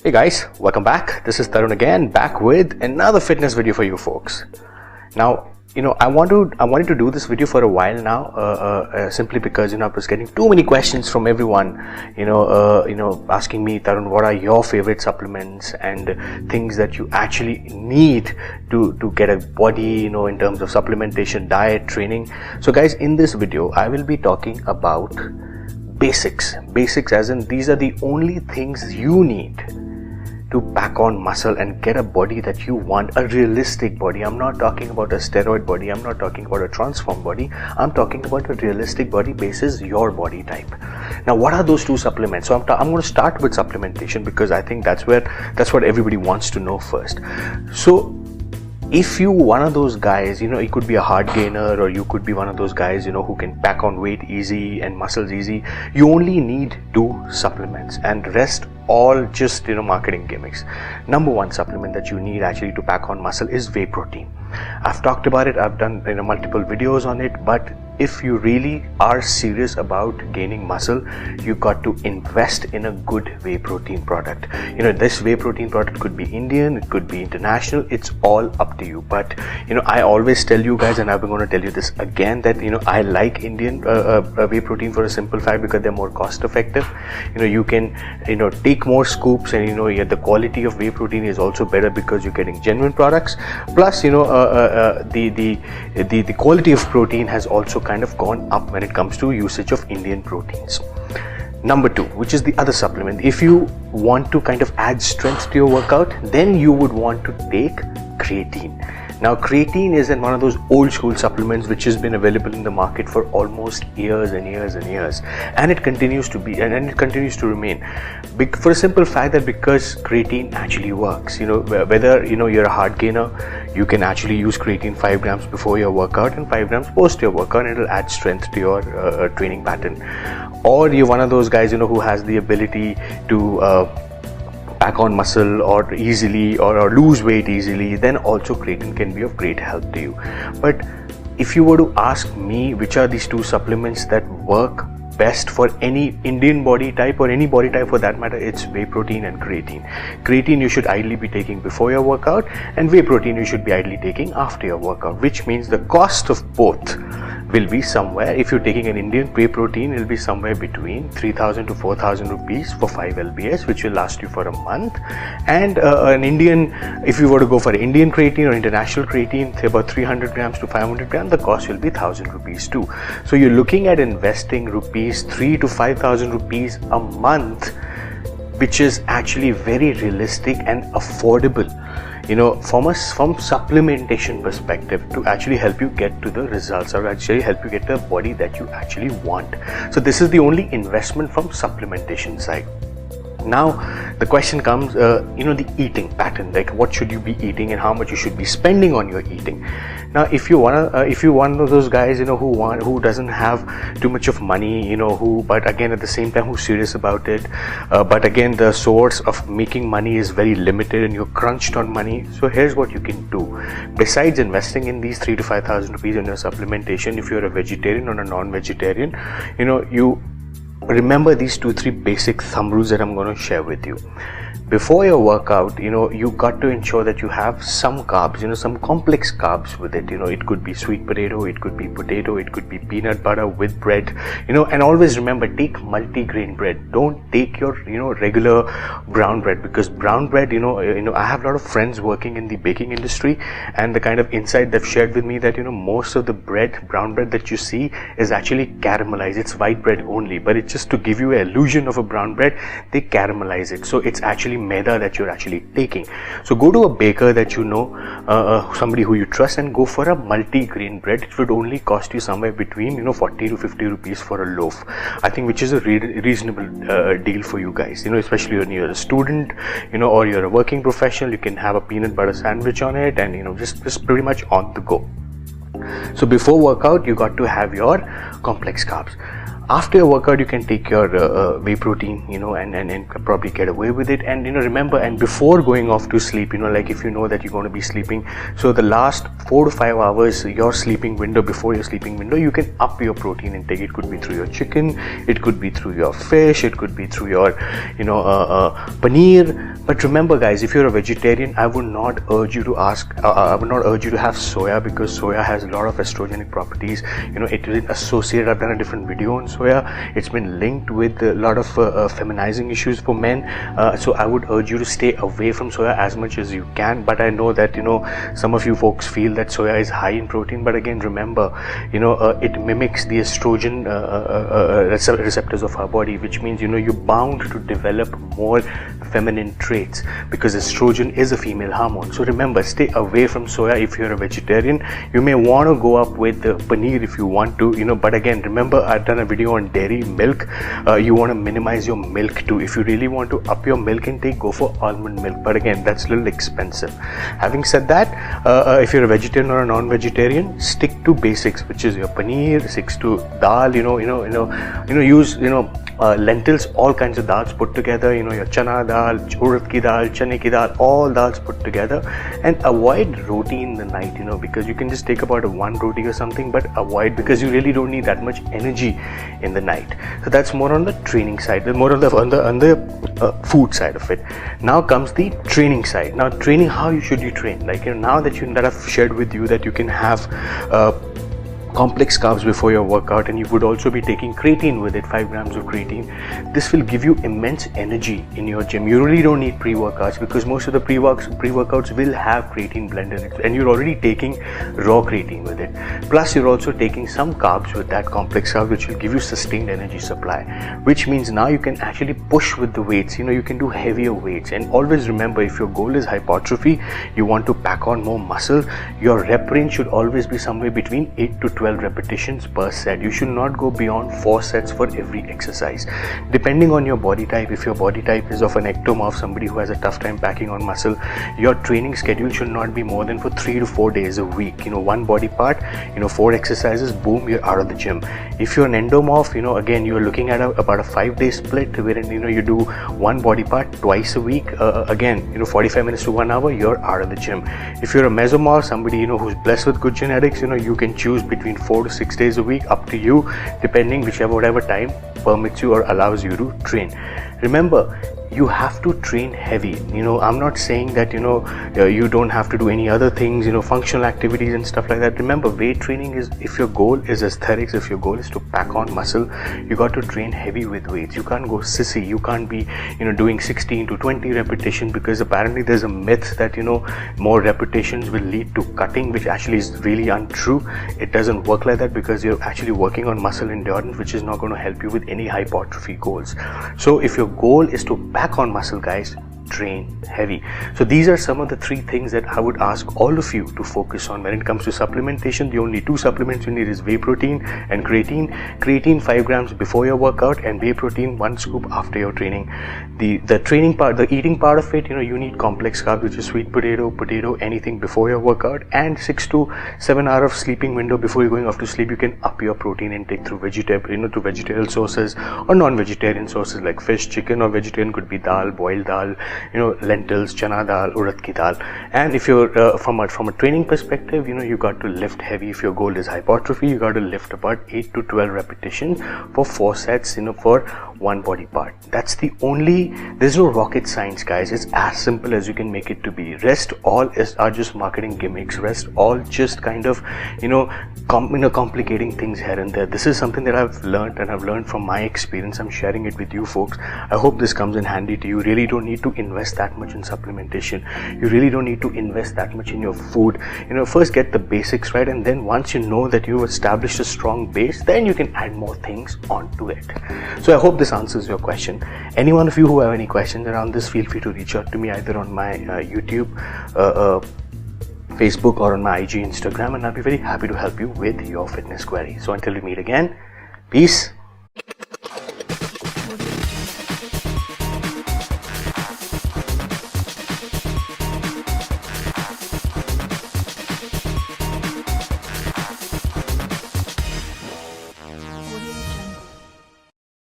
Hey guys, welcome back. This is Tarun again, back with another fitness video for you folks. Now, I wanted to do this video for a while now, simply because I was getting too many questions from everyone, asking me, Tarun, what are your favorite supplements and things that you actually need to get a body, in terms of supplementation, diet, training. So guys, in this video, I will be talking about basics as in these are the only things you need to pack on muscle and get a body that you want, a realistic body. I'm not talking about a steroid body, I'm not talking about a transformed body, I'm talking about a realistic body basis your body type. Now, what are those two supplements? So I'm going to start with supplementation because I think that's what everybody wants to know first. So if you one of those guys, it could be a hard gainer, or you could be one of those guys, who can pack on weight easy and muscles easy, you only need 2 supplements and rest all just marketing gimmicks. Number 1 supplement that you need actually to pack on muscle is whey protein. I've talked about it, I've done multiple videos on it, but if you really are serious about gaining muscle, you got to invest in a good whey protein product. This whey protein product could be Indian, it could be international, it's all up to you. But I always tell you guys, and I'm going to tell you this again, that I like Indian whey protein for a simple fact because they're more cost effective. You can take more scoops, and the quality of whey protein is also better because you're getting genuine products. Plus the quality of protein has also kind of gone up when it comes to usage of Indian proteins. Number 2, which is the other supplement, if you want to kind of add strength to your workout, then you would want to take creatine. Now, creatine is one of those old school supplements which has been available in the market for almost years and years and years, and it continues to be, and it continues to remain, for a simple fact that because creatine actually works. Whether you're a hard gainer, you can actually use creatine 5 grams before your workout and 5 grams post your workout, and it'll add strength to your training pattern. Or you're one of those guys who has the ability to pack on muscle or easily or lose weight easily, then also creatine can be of great help to you. But if you were to ask me which are these 2 supplements that work best for any Indian body type, or any body type for that matter, it's whey protein and creatine. Creatine you should ideally be taking before your workout, and whey protein you should be ideally taking after your workout, which means the cost of both will be somewhere, if you're taking an Indian whey protein, it will be somewhere between 3,000 to 4,000 rupees for 5 lbs, which will last you for a month. And an Indian, if you were to go for Indian creatine or international creatine, say about 300 grams to 500 grams, the cost will be 1,000 rupees too. So you're looking at investing rupees 3,000 to 5,000 rupees a month, which is actually very realistic and affordable, from supplementation perspective, to actually help you get to the results, or actually help you get the body that you actually want. So this is the only investment from supplementation side. Now the question comes, the eating pattern, like what should you be eating and how much you should be spending on your eating. Now, if you're one of those guys, who doesn't have too much of money, but again at the same time who's serious about it, but again the source of making money is very limited and you're crunched on money. So here's what you can do. Besides investing in these 3,000 to 5,000 rupees in your supplementation, if you're a vegetarian or a non-vegetarian, you remember these 2-3 basic thumb rules that I'm going to share with you. Before your workout, you got to ensure that you have some carbs, some complex carbs with it. It could be sweet potato, it could be potato, it could be peanut butter with bread, and always remember, take multi-grain bread. Don't take your, regular brown bread, because brown bread, I have a lot of friends working in the baking industry, and the kind of insight they've shared with me that, most of the brown bread that you see is actually caramelized. It's white bread only, but it's just to give you an illusion of a brown bread, they caramelize it. So it's actually maida that you're actually taking. So go to a baker that somebody who you trust, and go for a multi-grain bread. It would only cost you somewhere between 40 to 50 rupees for a loaf, I think, which is a reasonable deal for you guys, especially when you're a student, or you're a working professional. You can have a peanut butter sandwich on it, and just pretty much on the go. So before workout, you got to have your complex carbs. After your workout, you can take your whey protein, and probably get away with it. And remember, and before going off to sleep, like if you know that you're going to be sleeping, so the last 4 to 5 hours, your sleeping window, before your sleeping window, you can up your protein intake. It could be through your chicken, it could be through your fish, it could be through your paneer. But remember guys, if you're a vegetarian, I would not urge you to have soya, because soya has a lot of estrogenic properties. It is associated, I've done a different video on soya, it's been linked with a lot of feminizing issues for men. So I would urge you to stay away from soya as much as you can. But I know that some of you folks feel that soya is high in protein, but again remember, it mimics the estrogen receptors of our body, which means you're bound to develop more feminine traits, because estrogen is a female hormone. So remember, stay away from soya if you're a vegetarian. You may want to go up with paneer if you want to, but again remember, I've done a video on dairy milk. You want to minimize your milk too. If you really want to up your milk intake, go for almond milk, but again that's a little expensive. Having said that, if you're a vegetarian or a non-vegetarian, stick to basics, which is your paneer, stick to dal, use lentils, all kinds of dals put together, your chana dal, urad ki dal, chane ki dal, all dals put together. And avoid roti in the night, because you can just take about one roti or something, but avoid, because you really don't need that much energy in the night. So that's more on the training side, more on the food side of it. Now comes the training side. Now training, how should you train? Like now that I've shared with you that you can have complex carbs before your workout, and you would also be taking creatine with it, 5 grams of creatine. This will give you immense energy in your gym. You really don't need pre-workouts, because most of the pre-workouts will have creatine blended in it, and you're already taking raw creatine with it. Plus you're also taking some carbs with that complex carb, which will give you sustained energy supply, which means now you can actually push with the weights. You can do heavier weights. And always remember, if your goal is hypertrophy, you want to pack on more muscle, your rep range should always be somewhere between 8 to 12 repetitions per set. You should not go beyond 4 sets for every exercise. Depending on your body type, if your body type is of an ectomorph, somebody who has a tough time packing on muscle, your training schedule should not be more than for 3 to 4 days a week. One body part, 4 exercises, boom, you're out of the gym. If you're an endomorph, again, you're looking at about a 5-day split, wherein you do one body part twice a week. Again, 45 minutes to 1 hour, you're out of the gym. If you're a mesomorph, somebody who's blessed with good genetics, you can choose between 4 to 6 days a week, up to you, depending whatever time permits you or allows you to train. Remember, you have to train heavy. I'm not saying that you don't have to do any other things, functional activities and stuff like that. Remember, weight training is, if your goal is aesthetics, if your goal is to pack on muscle, you got to train heavy with weights. You can't go sissy. You can't be doing 16 to 20 repetitions, because apparently there's a myth that more repetitions will lead to cutting, which actually is really untrue. It doesn't work like that, because you're actually working on muscle endurance, which is not going to help you with any hypertrophy goals. So if your goal is to pack on muscle, guys, train heavy. So these are some of the 3 things that I would ask all of you to focus on when it comes to supplementation. The only 2 supplements you need is whey protein and creatine. Creatine 5 grams before your workout, and whey protein 1 scoop after your training. The training part, the eating part of it, you need complex carbs, which is sweet potato, anything before your workout, and 6 to 7 hour of sleeping window before you're going off to sleep. You can up your protein intake through through vegetarian sources or non-vegetarian sources like fish, chicken, or vegetarian could be dal, boiled dal, lentils, chana dal, urad ki dal. And if you're from a training perspective, you got to lift heavy. If your goal is hypertrophy, you got to lift about 8 to 12 repetitions for 4 sets, for one body part. That's the only, there's no rocket science, guys. It's as simple as you can make it to be. Rest all are just marketing gimmicks. Rest all just kind of complicating things here and there. This is something that I've learned, and I've learned from my experience. I'm sharing it with you folks. I hope this comes in handy to you. You really don't need to invest that much in supplementation. You really don't need to invest that much in your food. First get the basics right, and then once you know that you've established a strong base, then you can add more things onto it. So I hope this answers your question. Any one of you who have any questions around this, feel free to reach out to me either on my YouTube, Facebook, or on my IG, Instagram, and I'll be very happy to help you with your fitness query. So until we meet again, peace.